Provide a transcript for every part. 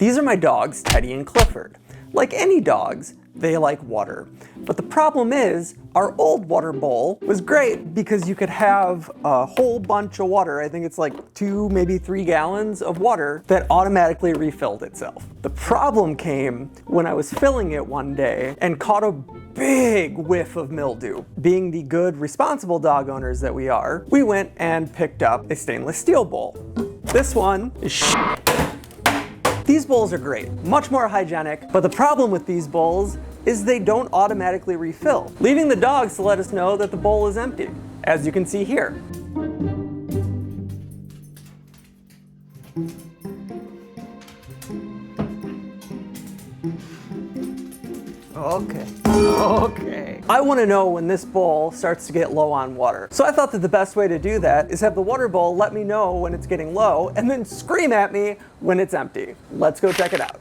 These are my dogs, Teddy and Clifford. Like any dogs, they like water. But the problem is, our old water bowl was great because you could have a whole bunch of water, I think it's like 2, maybe 3 gallons of water that automatically refilled itself. The problem came when I was filling it one day and caught a big whiff of mildew. Being the good, responsible dog owners that we are, we went and picked up a stainless steel bowl. This one is shit. These bowls are great, much more hygienic, but the problem with these bowls is they don't automatically refill, leaving the dogs to let us know that the bowl is empty, as you can see here. Okay. I want to know when this bowl starts to get low on water. So I thought that the best way to do that is have the water bowl let me know when it's getting low and then scream at me when it's empty. Let's go check it out.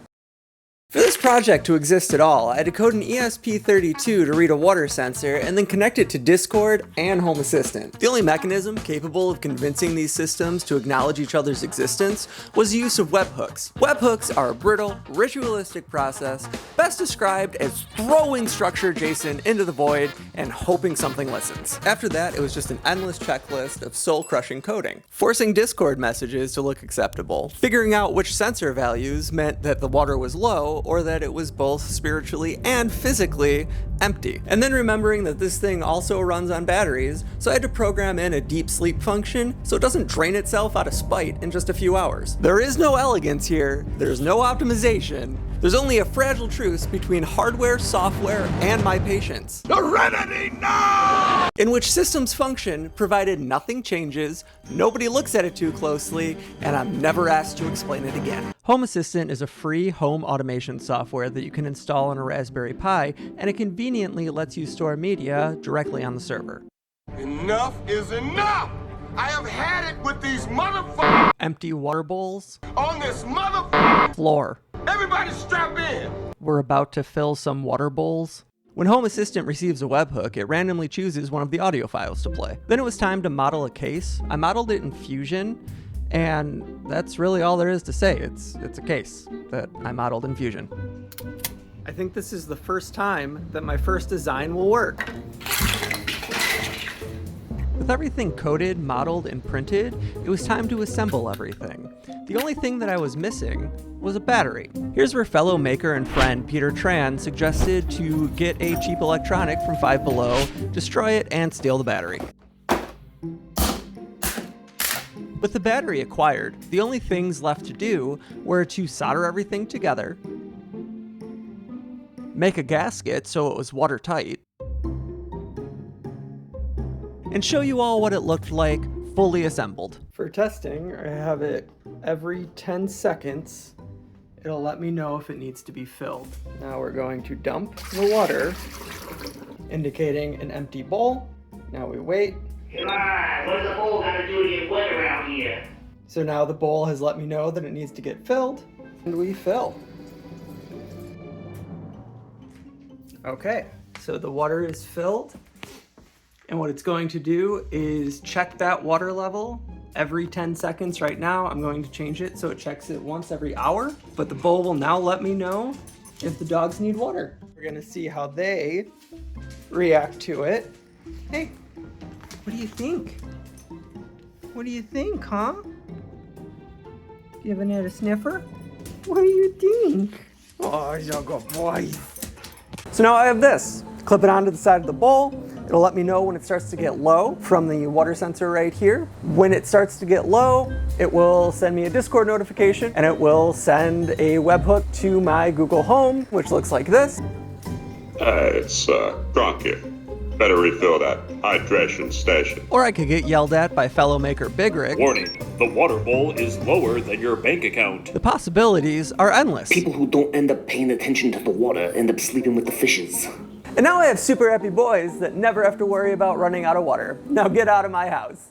For this project to exist at all, I had to code an ESP32 to read a water sensor and then connect it to Discord and Home Assistant. The only mechanism capable of convincing these systems to acknowledge each other's existence was the use of webhooks. Webhooks are a brittle, ritualistic process best described as throwing structure JSON into the void and hoping something listens. After that, it was just an endless checklist of soul-crushing coding, forcing Discord messages to look acceptable, figuring out which sensor values meant that the water was low or that it was both spiritually and physically empty. And then remembering that this thing also runs on batteries, so I had to program in a deep sleep function so it doesn't drain itself out of spite in just a few hours. There is no elegance here, there's no optimization, there's only a fragile truce between hardware, software, and my patience. Serenity now! In which systems function provided nothing changes, nobody looks at it too closely, and I'm never asked to explain it again. Home Assistant is a free home automation software that you can install on a Raspberry Pi, and it conveniently lets you store media directly on the server. Enough is enough! I have had it with these motherfuckers! Empty water bowls. On this motherfucking Floor. Everybody strap in! We're about to fill some water bowls. When Home Assistant receives a webhook, it randomly chooses one of the audio files to play. Then it was time to model a case. I modeled it in Fusion, and that's really all there is to say. It's a case that I modeled in Fusion. I think this is the first time that my first design will work. With everything coded, modeled, and printed, it was time to assemble everything. The only thing that I was missing was a battery. Here's where fellow maker and friend Peter Tran suggested to get a cheap electronic from Five Below, destroy it, and steal the battery. With the battery acquired, the only things left to do were to solder everything together, make a gasket so it was watertight, and show you all what it looked like fully assembled. For testing, I have it every 10 seconds. It'll let me know if it needs to be filled. Now we're going to dump the water, indicating an empty bowl. Now we wait. Come on, what does the bowl got to do to get wet around here? So now the bowl has let me know that it needs to get filled, and we fill. Okay, so the water is filled. And what it's going to do is check that water level every 10 seconds. Right now, I'm going to change it so it checks it once every hour. But the bowl will now let me know if the dogs need water. We're gonna see how they react to it. Hey, what do you think? What do you think, huh? Giving it a sniffer? What do you think? Oh, you're a good boy. So now I have this. Clip it onto the side of the bowl. It'll let me know when it starts to get low from the water sensor right here. When it starts to get low, it will send me a Discord notification and it will send a webhook to my Google Home, which looks like this. It's drunk here. Better refill that hydration station. Or I could get yelled at by fellow maker Big Rick. Warning, the water bowl is lower than your bank account. The possibilities are endless. People who don't end up paying attention to the water end up sleeping with the fishes. And now I have super happy boys that never have to worry about running out of water. Now get out of my house.